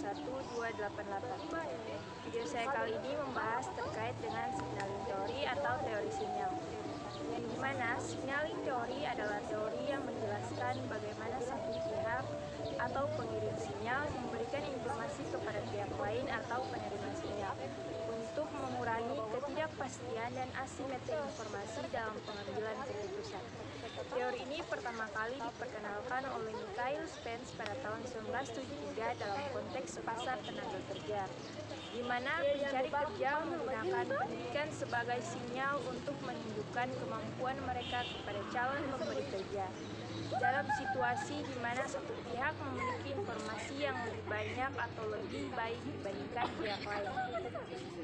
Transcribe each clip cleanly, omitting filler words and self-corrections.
11288. Video saya kali ini membahas terkait dengan signaling theory atau teori sinyal. Yang dimana signaling theory adalah teori yang menjelaskan bagaimana satu pihak atau pengirim sinyal memberikan informasi kepada pihak lain atau penerima sinyal untuk mengurangi ketidakpastian dan asimetri informasi dalam pengambilan keputusan. Teori ini pertama kali diperkenalkan oleh Michael Spence pada tahun 1973 dalam konteks pasar tenaga kerja, di mana pencari kerja menggunakan pendidikan sebagai sinyal untuk menunjukkan kemampuan mereka kepada calon pemberi kerja. Dalam situasi di mana satu pihak memiliki informasi yang lebih banyak atau lebih baik dibandingkan pihak lain,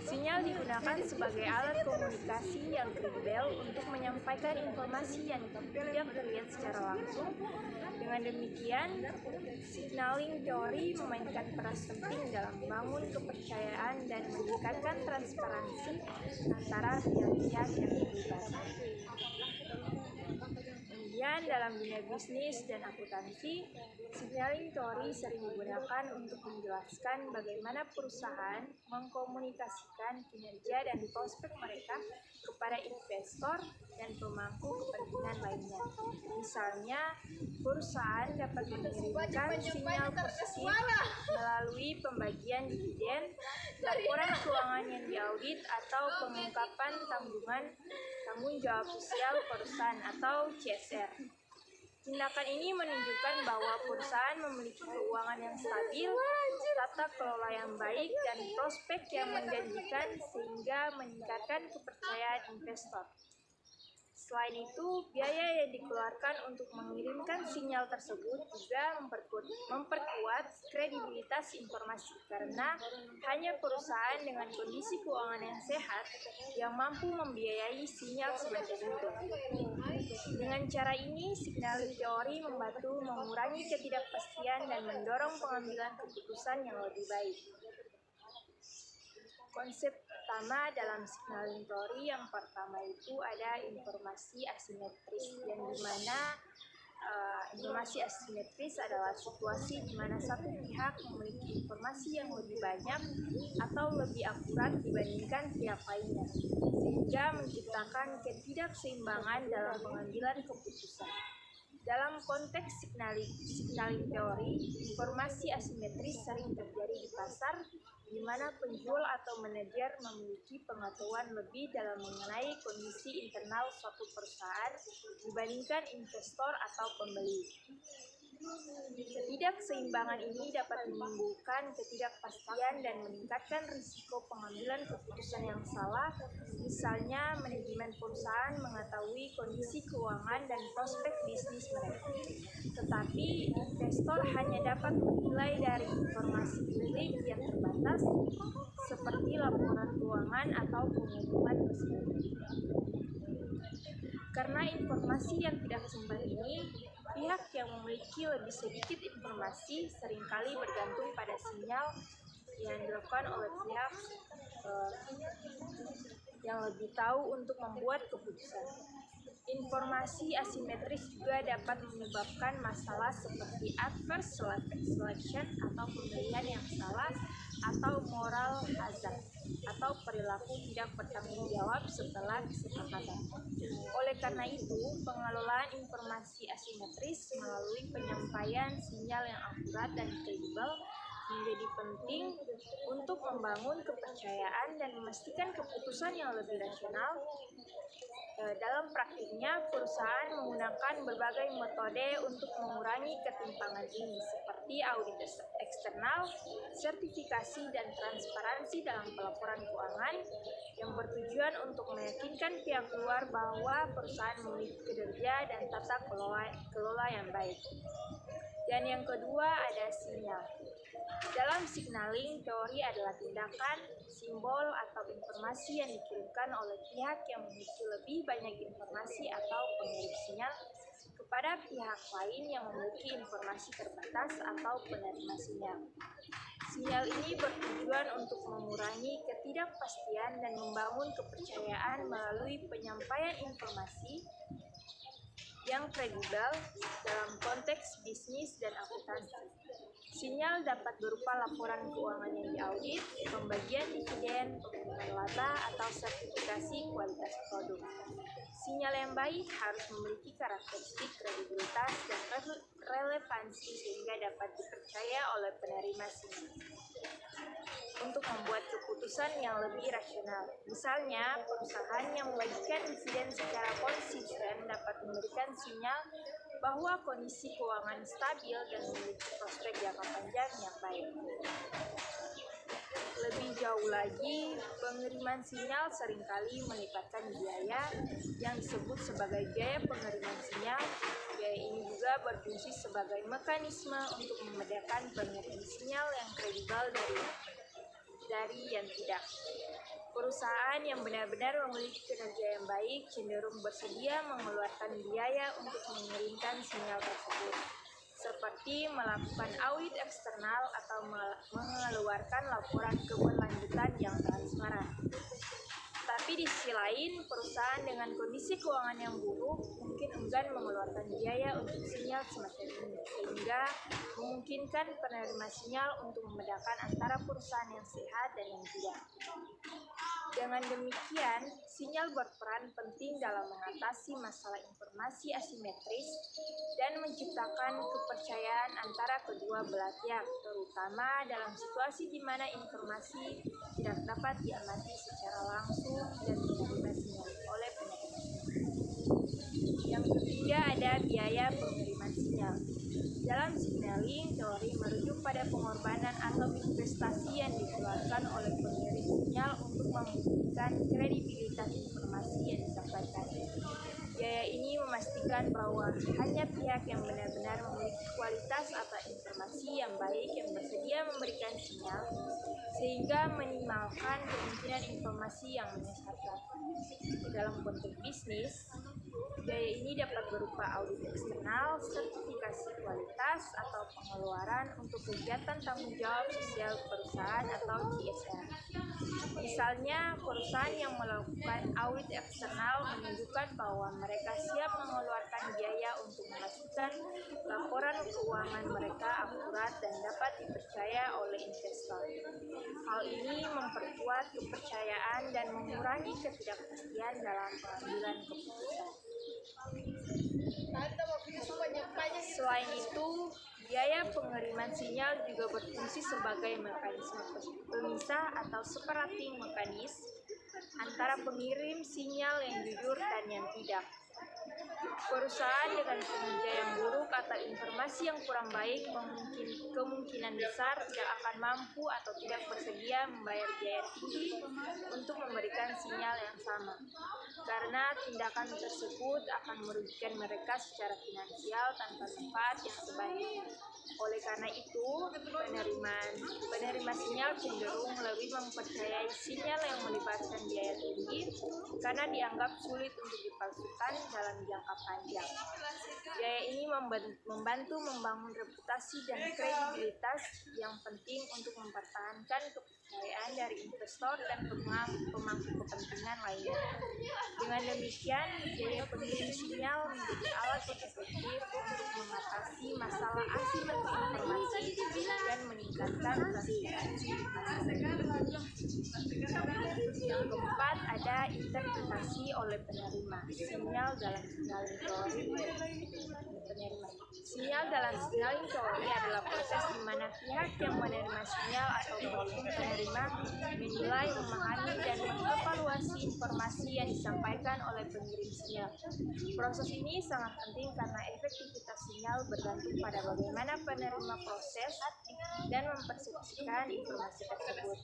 sinyal digunakan sebagai alat komunikasi yang kredibel untuk menyampaikan informasi yang tidak terlihat secara langsung. Dengan demikian, signaling teori memainkan peran penting dalam membangun kepercayaan dan meningkatkan transparansi antara pihak-pihak yang terlibat. Kemudian dalam dunia bisnis dan akuntansi, signaling theory sering digunakan untuk menjelaskan bagaimana perusahaan mengkomunikasikan kinerja dan prospek mereka kepada investor dan pemangku kepentingan lainnya. Misalnya, perusahaan dapat mengirimkan sinyal positif melalui pembagian dividen, laporan keuangan yang diaudit, atau pengungkapan tanggung jawab sosial perusahaan atau CSR. Tindakan ini menunjukkan bahwa perusahaan memiliki keuangan yang stabil, tata kelola yang baik, dan prospek yang menjanjikan sehingga meningkatkan kepercayaan investor. Selain itu, biaya yang dikeluarkan untuk mengirimkan sinyal tersebut juga memperkuat kredibilitas informasi, karena hanya perusahaan dengan kondisi keuangan yang sehat yang mampu membiayai sinyal semacam itu. Dengan cara ini, signaling teori membantu mengurangi ketidakpastian dan mendorong pengambilan keputusan yang lebih baik. Konsep utama dalam signaling theory yang pertama itu ada informasi asimetris, yang dimana informasi asimetris adalah situasi di mana satu pihak memiliki informasi yang lebih banyak atau lebih akurat dibandingkan pihak lainnya, sehingga menciptakan ketidakseimbangan dalam pengambilan keputusan. Dalam konteks signaling teori, informasi asimetris sering terjadi di pasar, di mana penjual atau manajer memiliki pengetahuan lebih dalam mengenai kondisi internal suatu perusahaan dibandingkan investor atau pembeli. Ketidakseimbangan ini dapat menimbulkan ketidakpastian dan meningkatkan risiko pengambilan keputusan yang salah. Misalnya, manajemen perusahaan mengetahui kondisi keuangan dan prospek bisnis mereka, tetapi investor hanya dapat menilai dari informasi publik yang terbatas, seperti laporan keuangan atau pengumuman resmi. Karena informasi yang tidak seimbang ini, pihak yang memiliki lebih sedikit informasi seringkali bergantung pada sinyal yang dilakukan oleh pihak yang lebih tahu untuk membuat keputusan. Informasi asimetris juga dapat menyebabkan masalah seperti adverse selection atau pemilihan yang salah, atau moral hazard atau perilaku tidak bertanggung jawab setelah kesepakatan. Oleh karena itu, pengelolaan informasi asimetris melalui penyampaian sinyal yang akurat dan kredibel menjadi penting untuk membangun kepercayaan dan memastikan keputusan yang lebih rasional. Dalam praktiknya, perusahaan menggunakan berbagai metode untuk mengurangi ketimpangan ini, seperti audit eksternal, sertifikasi, dan transparansi dalam pelaporan keuangan, yang bertujuan untuk meyakinkan pihak luar bahwa perusahaan memiliki kinerja dan tata kelola yang baik. Dan yang kedua ada sinyal. Dalam signaling, teori adalah tindakan, simbol, atau informasi yang dikirimkan oleh pihak yang memiliki lebih banyak informasi atau pengirim sinyal kepada pihak lain yang memiliki informasi terbatas atau penerima sinyal. Sinyal ini bertujuan untuk mengurangi ketidakpastian dan membangun kepercayaan melalui penyampaian informasi yang kredibel dalam konteks bisnis dan akuntansi. Sinyal dapat berupa laporan keuangan yang diaudit, pembagian dividen, pengumuman laba, atau sertifikasi kualitas produk. Sinyal yang baik harus memiliki karakteristik kredibilitas dan relevansi sehingga dapat dipercaya oleh penerima sinyal untuk membuat keputusan yang lebih rasional. Misalnya, perusahaan yang membagikan dividen secara konsisten dapat memberikan sinyal bahwa kondisi keuangan stabil dan memiliki prospek jangka panjang yang baik. Lebih jauh lagi, pengiriman sinyal seringkali melibatkan biaya yang disebut sebagai biaya pengiriman sinyal. Biaya ini juga berfungsi sebagai mekanisme untuk membedakan pengirim sinyal yang kredibel dari yang tidak. Perusahaan yang benar-benar memiliki kinerja yang baik cenderung bersedia mengeluarkan biaya untuk mengirimkan sinyal tersebut, seperti melakukan audit eksternal atau mengeluarkan laporan keberlanjutan yang transparan. Tapi di sisi lain, perusahaan dengan kondisi keuangan yang buruk mungkin enggan mengeluarkan biaya untuk sinyal semacam ini, sehingga memungkinkan penerima sinyal untuk membedakan antara perusahaan yang sehat dan yang tidak. Dengan demikian, sinyal berperan penting dalam mengatasi masalah informasi asimetris dan menciptakan kepercayaan antara kedua belah pihak, terutama dalam situasi di mana informasi tidak dapat diamati secara langsung dan diterima sinyal oleh penerima. Yang ketiga ada biaya pengiriman sinyal. Dalam signaling, teori merujuk pada pengorbanan atau investasi yang dikeluarkan oleh pengirim sinyal untuk membuktikan kredibilitas informasi yang disampaikan. Biaya ini memastikan bahwa hanya pihak yang benar-benar memiliki kualitas atau informasi yang baik yang bersedia memberikan sinyal, sehingga minimalkan kemungkinan informasi yang menyesatkan. Dalam konteks bisnis, biaya ini dapat berupa audit eksternal, sertifikasi kualitas, atau pengeluaran untuk kegiatan tanggung jawab sosial perusahaan atau CSR. Misalnya, perusahaan yang melakukan audit eksternal menunjukkan bahwa mereka siap mengeluarkan biaya untuk memastikan laporan keuangan mereka akurat dan dapat dipercaya oleh investor. Hal ini memperkuat kepercayaan dan mengurangi ketidakpastian dalam pengambilan keputusan. Selain itu, biaya pengiriman sinyal juga berfungsi sebagai mekanisme pemisah atau separating mekanisme antara pengirim sinyal yang jujur dan yang tidak. Perusahaan dengan kinerja yang buruk atau informasi yang kurang baik kemungkinan besar tidak akan mampu atau tidak bersedia membayar biaya tinggi untuk memberikan sinyal yang sama, karena tindakan tersebut akan merugikan mereka secara finansial tanpa manfaat yang sebaiknya. Oleh karena itu, penerima sinyal cenderung lebih mempercayai sinyal yang melibatkan biaya tinggi karena dianggap sulit untuk dipalsukan dalam jangka panjang. Biaya ini membantu membangun reputasi dan kredibilitas yang penting untuk mempertahankan kepercayaan dari investor dan pemangku kepentingan lainnya. Dengan demikian, biaya pengirim sinyal menjadi alat efektif untuk mengatasi masalah asimetris informasi dan meningkatkan transparansi. Yang keempat ada interpretasi oleh penerima sinyal dalam signaling teori. Sinyal dalam signaling teori adalah proses di mana pihak yang menerima sinyal atau penerima menilai, memahami, dan mengevaluasi informasi yang disampaikan oleh pengirim sinyal. Proses ini sangat penting karena efektivitas sinyal bergantung pada bagaimana penerima proses dan mempersepsikan informasi tersebut.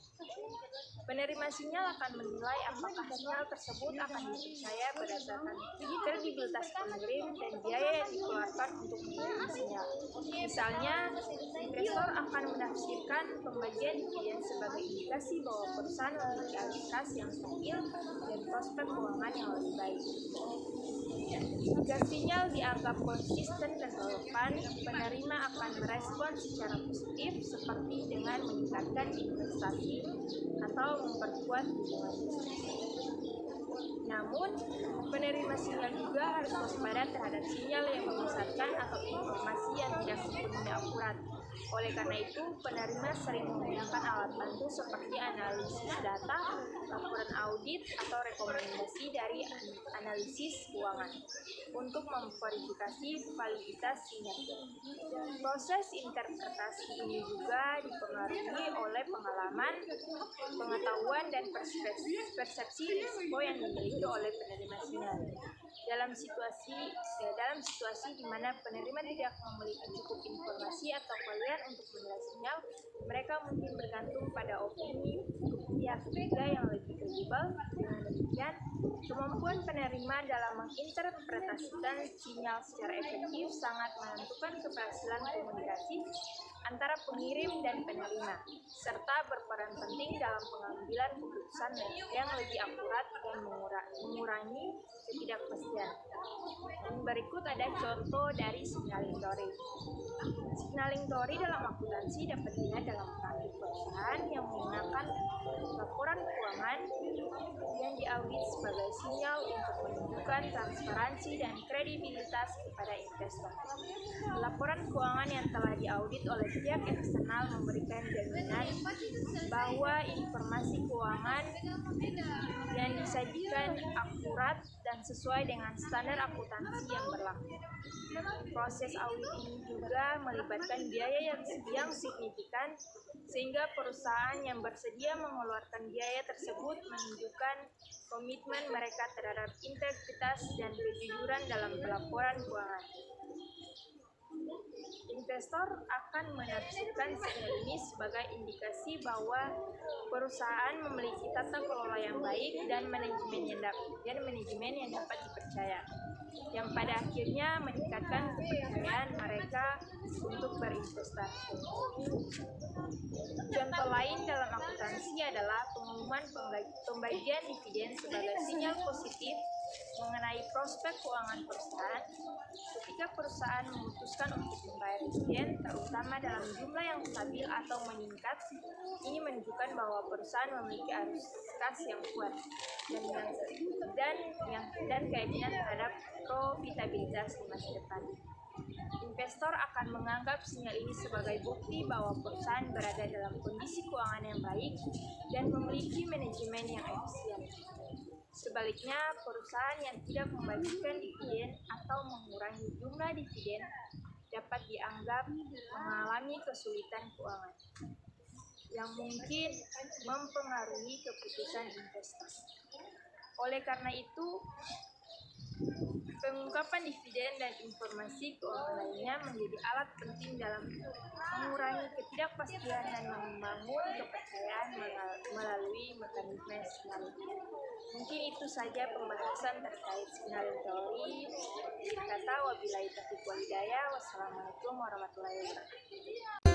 Penerima sinyal akan menilai apakah sinyal tersebut akan dipercaya berdasarkan kredibilitas pengirim dan biaya yang dikeluarkan untuk mengirim sinyal. Misalnya, investor akan menafsirkan pembagian dividen sebagai indikasi bahwa perusahaan memiliki aliran yang stabil dan prospek keuangan yang lebih baik. Jika sinyal dianggap konsisten dan relevan, penerima akan merespon secara positif seperti dengan meningkatkan investasi atau memperkuat hubungan bisnis. Namun, penerima sinyal juga harus waspada terhadap sinyal yang menyesatkan atau informasi yang tidak sepenuhnya akurat. Oleh karena itu, penerima sering menggunakan alat bantu seperti analisis data, laporan audit, atau rekomendasi dari analisis keuangan untuk memverifikasi validitas sinyal. Proses interpretasi ini juga dipengaruhi oleh pengalaman, pengetahuan, dan persepsi risiko yang dimiliki oleh penerima sinyal. Dalam situasi di mana penerima tidak memiliki cukup informasi atau keahlian untuk menilai sinyal, mereka mungkin bergantung pada opini pihak ketiga yang lebih kredibel. Dengan demikian, kemampuan penerima dalam menginterpretasikan sinyal secara efektif sangat menentukan keberhasilan komunikasi antara pengirim dan penerima, serta berperan penting dalam pengambilan keputusan yang lebih akurat dan mengurangi ketidakpastian. Dan berikut ada contoh dari signaling theory. Signaling theory dalam akuntansi dapat dilihat dalam praktik perusahaan yang menggunakan laporan keuangan yang diaudit sebagai sinyal untuk menunjukkan transparansi dan kredibilitas kepada investor. Laporan keuangan yang telah diaudit oleh pihak eksternal memberikan jaminan bahwa informasi keuangan yang disajikan akurat dan sesuai dengan standar akuntansi yang berlaku. Proses audit ini juga melibatkan biaya yang signifikan, sehingga perusahaan yang bersedia mengeluarkan biaya tersebut menunjukkan komitmen mereka terhadap integritas dan kejujuran dalam pelaporan keuangan. Investor akan menafsirkan sinyal ini sebagai indikasi bahwa perusahaan memiliki tata kelola yang baik dan manajemen yang dapat dipercaya, yang pada akhirnya meningkatkan kepercayaan mereka untuk berinvestasi. Contoh lain dalam akuntansi adalah pengumuman pembagian dividen sebagai sinyal positif mengenai prospek keuangan perusahaan. Ketika perusahaan memutuskan untuk membayar dividen, terutama dalam jumlah yang stabil atau meningkat, ini menunjukkan bahwa perusahaan memiliki arus kas yang kuat dan keyakinan terhadap profitabilitas di masa depan. Investor akan menganggap sinyal ini sebagai bukti bahwa perusahaan berada dalam kondisi keuangan yang baik dan memiliki manajemen yang efisien. Sebaliknya, perusahaan yang tidak membagikan dividen atau mengurangi jumlah dividen dapat dianggap mengalami kesulitan keuangan yang mungkin mempengaruhi keputusan investor. Oleh karena itu, pengungkapan dividen dan informasi keuangan lainnya menjadi alat penting dalam mengurangi ketidakpastian dan membangun kepercayaan melalui mekanisme signaling. Mungkin itu saja pembahasan terkait signaling theory. Kata wabillahi taufiq wal hidayah. Wassalamualaikum warahmatullahi wabarakatuh.